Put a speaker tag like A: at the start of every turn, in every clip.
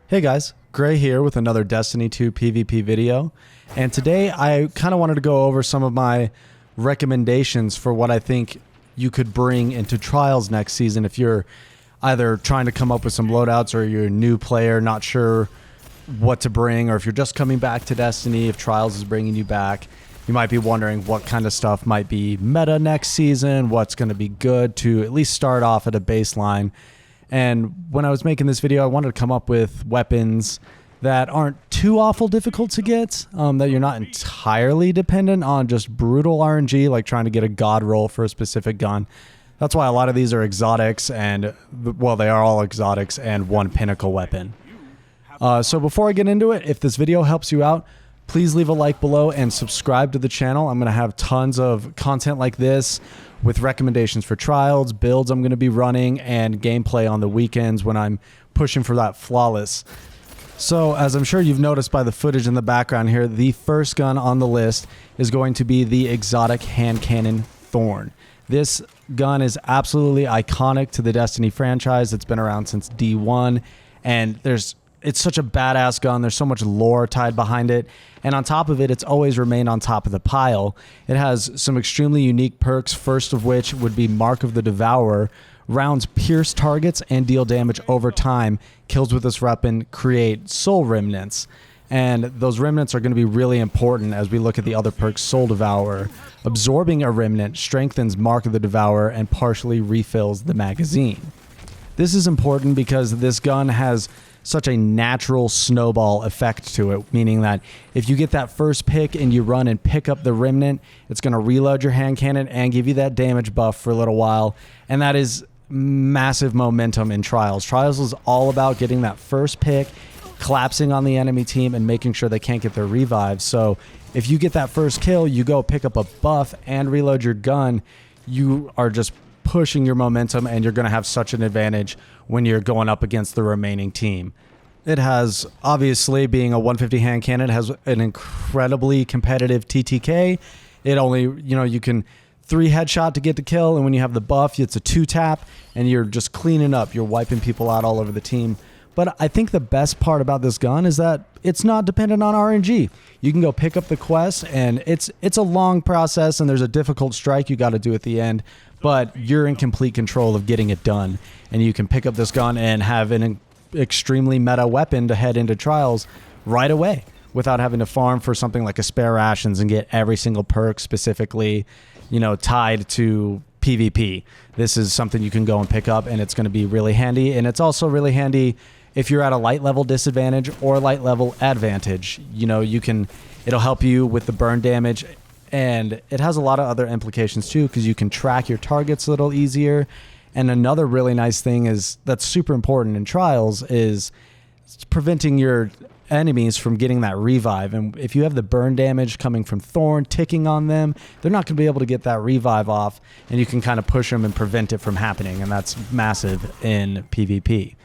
A: Hey guys, Gray here with another Destiny 2 PvP video, and today I kind of wanted to go over some of my recommendations for what I think you could bring into Trials next season if you're either trying to come up with some loadouts or you're a new player, not sure what to bring, or if you're just coming back to Destiny, if Trials is bringing you back. You might be wondering what kind of stuff might be meta next season, what's going to be good to at least start off at a baseline. And when I was making this video, I wanted to come up with weapons that aren't too awful difficult to get, that you're not entirely dependent on just brutal RNG, like trying to get a god roll for a specific gun. That's why a lot of these are exotics, and, well, they are all exotics and one pinnacle weapon. So before I get into it, if this video helps you out, please leave a like below and subscribe to the channel. I'm going to have tons of content like this with recommendations for trials, builds I'm going to be running, and gameplay on the weekends when I'm pushing for that flawless. So, as I'm sure you've noticed by the footage in the background here, the first gun on the list is going to be the exotic hand cannon Thorn. This gun is absolutely iconic to the Destiny franchise. It's been around since D1, and it's such a badass gun. There's so much lore tied behind it. And on top of it, it's always remained on top of the pile. It has some extremely unique perks, first of which would be Mark of the Devourer. Rounds pierce targets and deal damage over time. Kills with this weapon create soul remnants. And those remnants are going to be really important as we look at the other perks. Soul Devourer. Absorbing a remnant strengthens Mark of the Devourer and partially refills the magazine. This is important because this gun has such a natural snowball effect to it, meaning that if you get that first pick and you run and pick up the remnant, it's going to reload your hand cannon and give you that damage buff for a little while, and that is massive momentum in Trials. Trials is all about getting that first pick, collapsing on the enemy team, and making sure they can't get their revive. So if you get that first kill, you go pick up a buff and reload your gun, you are just pushing your momentum, and you're going to have such an advantage when you're going up against the remaining team. It has, obviously, being a 150 hand cannon, has an incredibly competitive TTK. It only, you can 3 headshot to get the kill, and when you have the buff, it's a 2-tap, and you're just cleaning up. You're wiping people out all over the team. But I think the best part about this gun is that it's not dependent on RNG. You can go pick up the quest, and it's a long process, and there's a difficult strike you got to do at the end, but you're in complete control of getting it done. And you can pick up this gun and have an extremely meta weapon to head into Trials right away without having to farm for something like a spare rations and get every single perk specifically, tied to PvP. This is something you can go and pick up, and it's going to be really handy. And it's also really handy if you're at a light level disadvantage or light level advantage. It'll help you with the burn damage, and it has a lot of other implications too, because you can track your targets a little easier. And another really nice thing that's super important in Trials is preventing your enemies from getting that revive. And if you have the burn damage coming from Thorn ticking on them, they're not going to be able to get that revive off, and you can kind of push them and prevent it from happening, and that's massive in PvP.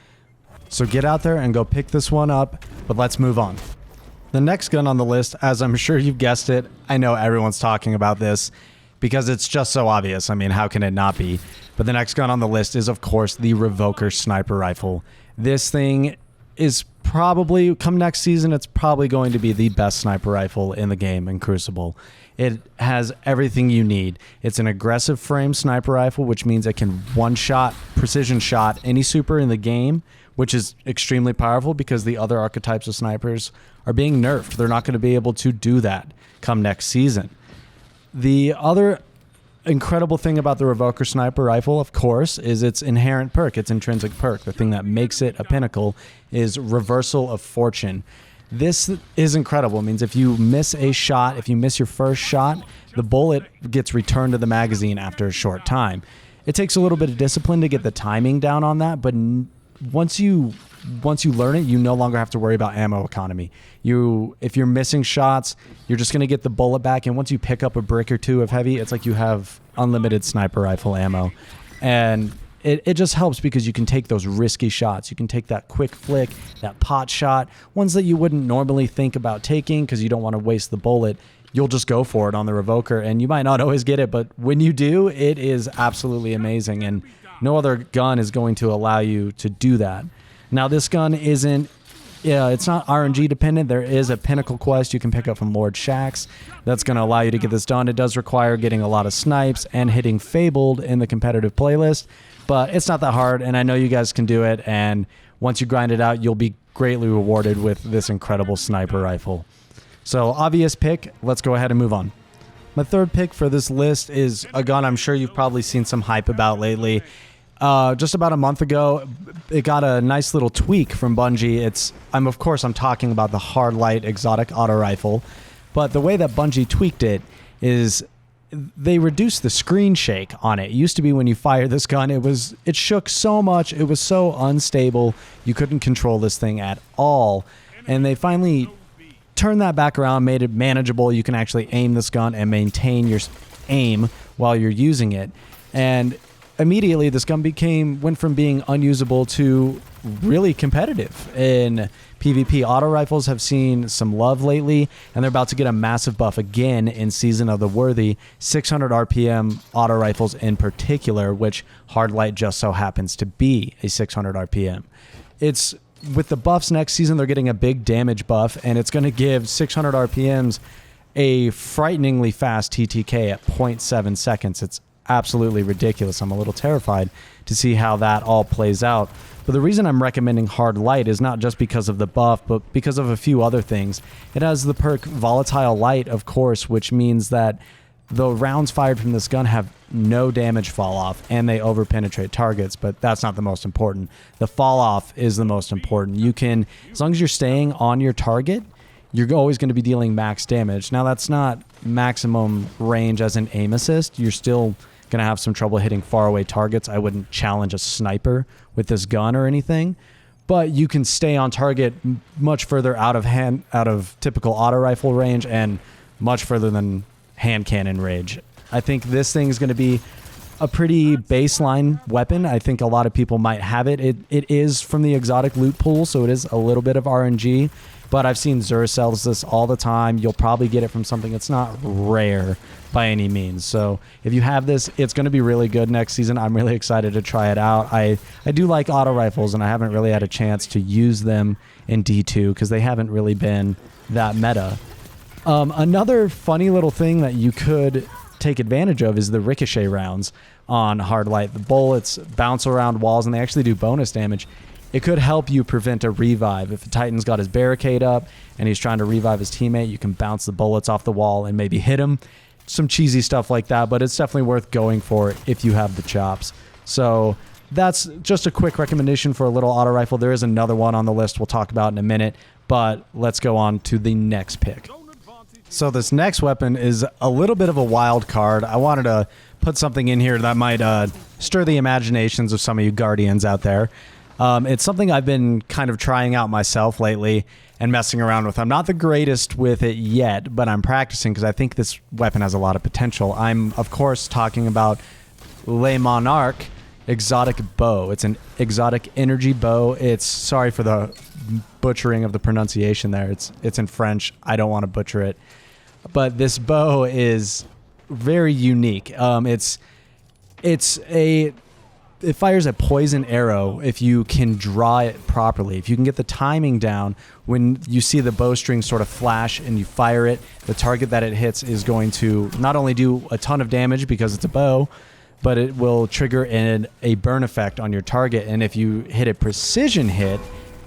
A: So get out there and go pick this one up, but let's move on. The next gun on the list, as I'm sure you've guessed it, I know everyone's talking about this because it's just so obvious. I mean, how can it not be? But the next gun on the list is, of course, the Revoker sniper rifle. This thing is probably, come next season, it's probably going to be the best sniper rifle in the game in Crucible. It has everything you need. It's an aggressive frame sniper rifle, which means it can one-shot, precision shot any super in the game, which is extremely powerful because the other archetypes of snipers are being nerfed. They're not going to be able to do that come next season. The other incredible thing about the Revoker sniper rifle, of course, is its inherent perk, its intrinsic perk. The thing that makes it a pinnacle is Reversal of Fortune. This is incredible. It means if you miss a shot, if you miss your first shot, the bullet gets returned to the magazine after a short time. It takes a little bit of discipline to get the timing down on that, but once you learn it, you no longer have to worry about ammo economy. If you're missing shots, you're just going to get the bullet back, and once you pick up a brick or two of heavy, it's like you have unlimited sniper rifle ammo. And it just helps because you can take those risky shots. You can take that quick flick, that pot shot, ones that you wouldn't normally think about taking because you don't want to waste the bullet. You'll just go for it on the Revoker, and you might not always get it, but when you do, it is absolutely amazing. And No other gun is going to allow you to do that. Now, this gun isn't, it's not RNG dependent. There is a pinnacle quest you can pick up from Lord Shaxx that's going to allow you to get this done. It does require getting a lot of snipes and hitting Fabled in the competitive playlist, but it's not that hard, and I know you guys can do it, and once you grind it out, you'll be greatly rewarded with this incredible sniper rifle. So, obvious pick. Let's go ahead and move on. My third pick for this list is a gun I'm sure you've probably seen some hype about lately. Just about a month ago, it got a nice little tweak from Bungie. Of course, I'm talking about the Hard Light exotic auto rifle, but the way that Bungie tweaked it is they reduced the screen shake on it. It used to be when you fire this gun, it shook so much, it was so unstable, you couldn't control this thing at all. And they finally turned that back around, made it manageable. You can actually aim this gun and maintain your aim while you're using it. And immediately this gun went from being unusable to really competitive in PvP. Auto rifles have seen some love lately, and they're about to get a massive buff again in Season of the Worthy. 600 RPM auto rifles in particular, which Hard Light just so happens to be a 600 RPM. With the buffs next season, they're getting a big damage buff, and it's going to give 600 RPMs a frighteningly fast TTK at 0.7 seconds. It's absolutely ridiculous. I'm a little terrified to see how that all plays out. But the reason I'm recommending Hard Light is not just because of the buff, but because of a few other things. It has the perk Volatile Light, of course, which means that the rounds fired from this gun have no damage fall off, and they overpenetrate targets, but that's not the most important. The fall off is the most important. You can, as long as you're staying on your target, you're always going to be dealing max damage. Now, that's not maximum range as an aim assist. You're still going to have some trouble hitting faraway targets. I wouldn't challenge a sniper with this gun or anything, but you can stay on target much further out of typical auto rifle range and much further than hand cannon range. I think this thing is going to be a pretty baseline weapon. I think a lot of people might have it. It is from the exotic loot pool, so it is a little bit of RNG, but I've seen Xur sells this all the time. You'll probably get it from something that's not rare by any means. So if you have this, it's going to be really good next season. I'm really excited to try it out. I do like auto rifles, and I haven't really had a chance to use them in D2 because they haven't really been that meta. Another funny little thing that you could take advantage of is the ricochet rounds on Hard Light. The bullets bounce around walls, and they actually do bonus damage. It could help you prevent a revive. If a Titan's got his barricade up and he's trying to revive his teammate, you can bounce the bullets off the wall and maybe hit him. Some cheesy stuff like that, but it's definitely worth going for if you have the chops. So that's just a quick recommendation for a little auto rifle. There is another one on the list we'll talk about in a minute, but let's go on to the next pick. So this next weapon is a little bit of a wild card. I wanted to put something in here that might stir the imaginations of some of you Guardians out there. It's something I've been kind of trying out myself lately and messing around with. I'm not the greatest with it yet, but I'm practicing because I think this weapon has a lot of potential. I'm, of course, talking about Le Monarque exotic bow. It's an exotic energy bow. Sorry for the butchering of the pronunciation there. It's in French. I don't want to butcher it. But this bow is very unique. It fires a poison arrow if you can draw it properly. If you can get the timing down, when you see the bowstring sort of flash and you fire it, the target that it hits is going to not only do a ton of damage because it's a bow, but it will trigger a burn effect on your target. And if you hit a precision hit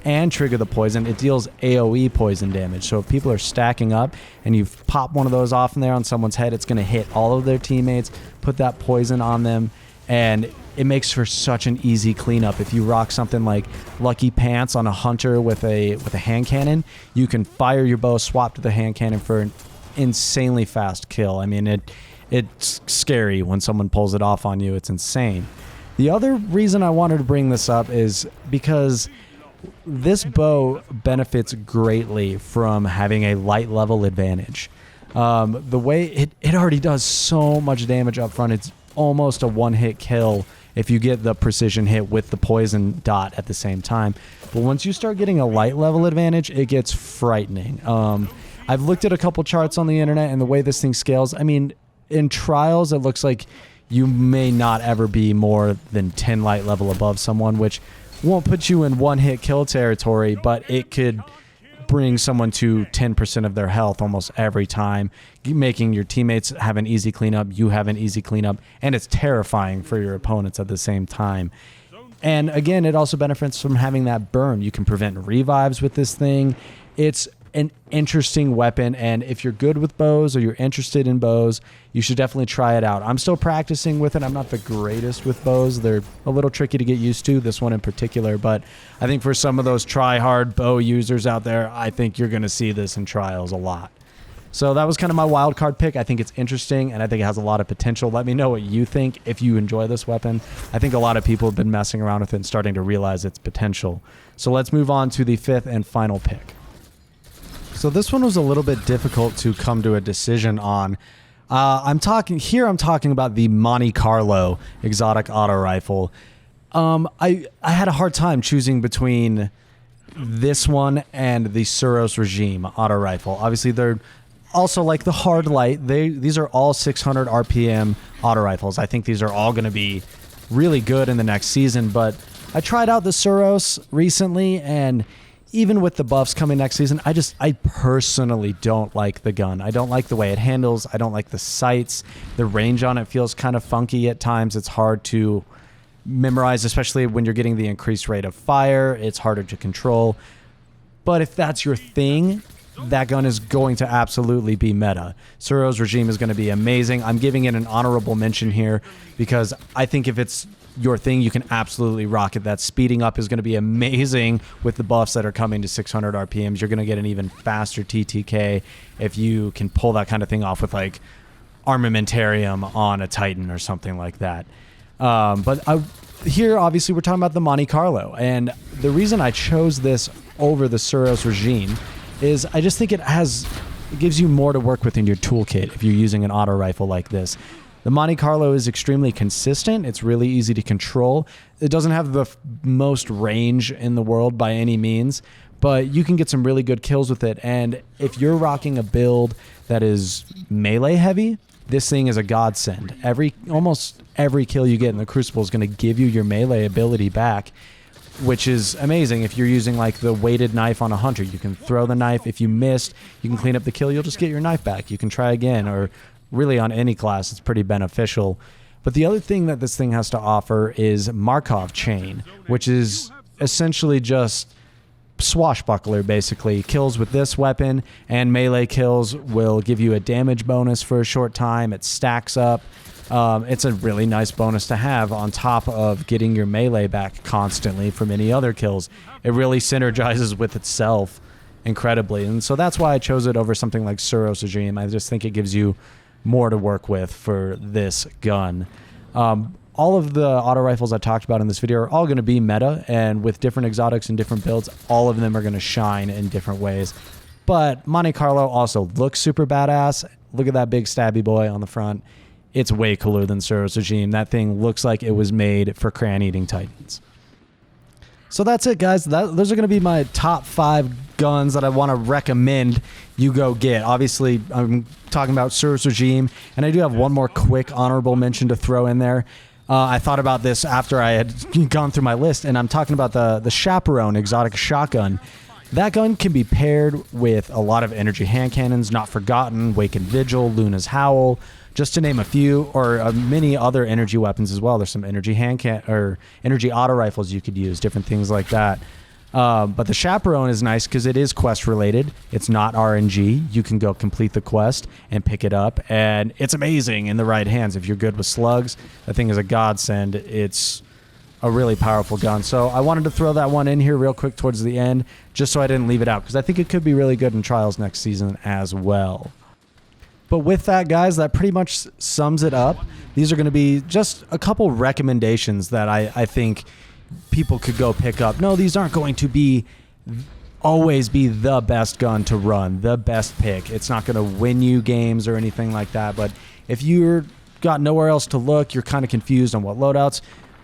A: and trigger the poison, it deals AoE poison damage. So if people are stacking up and you pop one of those off in there on someone's head, it's going to hit all of their teammates, put that poison on them, and it makes for such an easy cleanup. If you rock something like Lucky Pants on a hunter with a hand cannon, you can fire your bow, swap to the hand cannon for an insanely fast kill. I mean, it's scary when someone pulls it off on you. It's insane. The other reason I wanted to bring this up is because this bow benefits greatly from having a light level advantage. The way it already does so much damage up front, it's almost a one-hit kill if you get the precision hit with the poison dot at the same time. But once you start getting a light level advantage, it gets frightening. I've looked at a couple charts on the internet, and the way this thing scales, I mean, in trials, it looks like you may not ever be more than 10 light level above someone, which won't put you in one-hit kill territory, but it could bring someone to 10% of their health almost every time, making your teammates have an easy cleanup, you have an easy cleanup, and it's terrifying for your opponents at the same time. And again, it also benefits from having that burn. You can prevent revives with this thing. It's an interesting weapon, and if you're good with bows or you're interested in bows, you should definitely try it out. I'm still practicing with it. I'm not the greatest with bows. They're a little tricky to get used to, this one in particular, but I think for some of those try-hard bow users out there, I think you're going to see this in trials a lot. So that was kind of my wild card pick. I think it's interesting, and I think it has a lot of potential. Let me know what you think if you enjoy this weapon. I think a lot of people have been messing around with it and starting to realize its potential. So let's move on to the fifth and final pick. So this one was a little bit difficult to come to a decision on. I'm talking about the Monte Carlo exotic auto rifle. I had a hard time choosing between this one and the Osiris regime auto rifle. Obviously, they're also like the hard light. These are all 600 RPM auto rifles. I think these are all going to be really good in the next season, but I tried out the Osiris recently, and even with the buffs coming next season, I personally don't like the gun. I don't like the way it handles. I don't like the sights. The range on it feels kind of funky at times. It's hard to memorize, especially when you're getting the increased rate of fire. It's harder to control. But if that's your thing, that gun is going to absolutely be meta. Osiris regime is going to be amazing. I'm giving it an honorable mention here because I think if it's your thing, you can absolutely rock it. That speeding up is going to be amazing with the buffs that are coming to 600 RPMs. You're going to get an even faster TTK if you can pull that kind of thing off with like armamentarium on a Titan or something like that. Here, obviously, we're talking about the Monte Carlo, and the reason I chose this over the Osiris regime is I just think it gives you more to work with in your toolkit if you're using an auto rifle like this. The Monte Carlo is extremely consistent. It's really easy to control. It doesn't have the most range in the world by any means, but you can get some really good kills with it. And if you're rocking a build that is melee heavy, this thing is a godsend. Almost every kill you get in the Crucible is going to give you your melee ability back, which is amazing. If you're using like the weighted knife on a hunter, you can throw the knife. If you missed, you can clean up the kill. You'll just get your knife back. You can try again, or really on any class, it's pretty beneficial. But the other thing that this thing has to offer is Markov chain, which is essentially just swashbuckler, basically. Kills with this weapon and melee kills will give you a damage bonus for a short time. It stacks up. It's a really nice bonus to have on top of getting your melee back constantly from any other kills. It really synergizes with itself incredibly. And so that's why I chose it over something like Osiris regime. I just think it gives you more to work with for this gun. All of the auto rifles I talked about in this video are all going to be meta, and with different exotics and different builds, all of them are going to shine in different ways. But Monte Carlo also looks super badass. Look at that big stabby boy on the front. It's way cooler than Osiris regime. That thing looks like it was made for crayon-eating Titans. So that's it, guys. Those are going to be my top 5 guns that I want to recommend you go get. Obviously, I'm talking about Osiris regime, and I do have one more quick honorable mention to throw in there. I thought about this after I had gone through my list, and I'm talking about the Chaperone exotic shotgun. That gun can be paired with a lot of energy hand cannons, Not Forgotten, Wake and Vigil, Luna's Howl, just to name a few, or many other energy weapons as well. There's some energy energy auto rifles you could use, different things like that. But the Chaperone is nice because it is quest related. It's not RNG. You can go complete the quest and pick it up, and it's amazing in the right hands. If you're good with slugs, that thing is a godsend. It's a really powerful gun. So I wanted to throw that one in here real quick towards the end, just so I didn't leave it out, because I think it could be really good in trials next season as well. But with that, guys, that pretty much sums it up. These are going to be just a couple recommendations that I think people could go pick up. No, these aren't going to always be the best gun to run, the best pick. It's not going to win you games or anything like that. But if you're got nowhere else to look, you're kind of confused on what loadouts,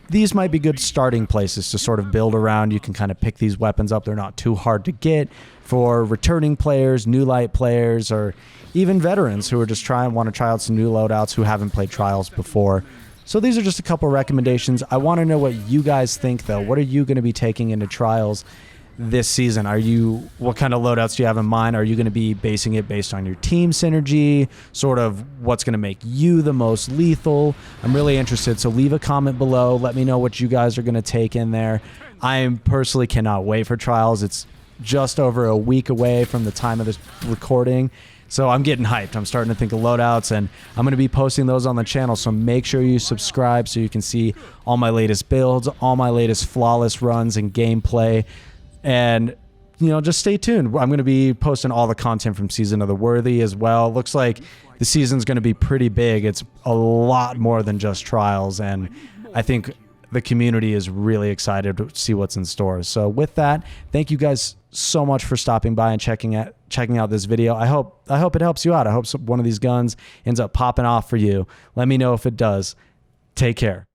A: these might be good starting places to sort of build around. You can kind of pick these weapons up. They're not too hard to get for returning players, new light players, or even veterans who are just want to try out some new loadouts who haven't played trials before. So these are just a couple recommendations. I want to know what you guys think, though. What are you going to be taking into trials this season? What kind of loadouts do you have in mind? Are you going to be basing it based on your team synergy, sort of what's going to make you the most lethal? I'm really interested. So leave a comment below. Let me know what you guys are going to take in there. I personally cannot wait for trials. It's just over a week away from the time of this recording. So I'm getting hyped. I'm starting to think of loadouts, and I'm going to be posting those on the channel. So make sure you subscribe so you can see all my latest builds, all my latest flawless runs and gameplay. And, just stay tuned. I'm going to be posting all the content from Season of the Worthy as well. Looks like the season's going to be pretty big. It's a lot more than just trials. And I think the community is really excited to see what's in store. So with that, thank you guys so much for stopping by and checking out this video. I hope it helps you out. I hope one of these guns ends up popping off for you. Let me know if it does. Take care.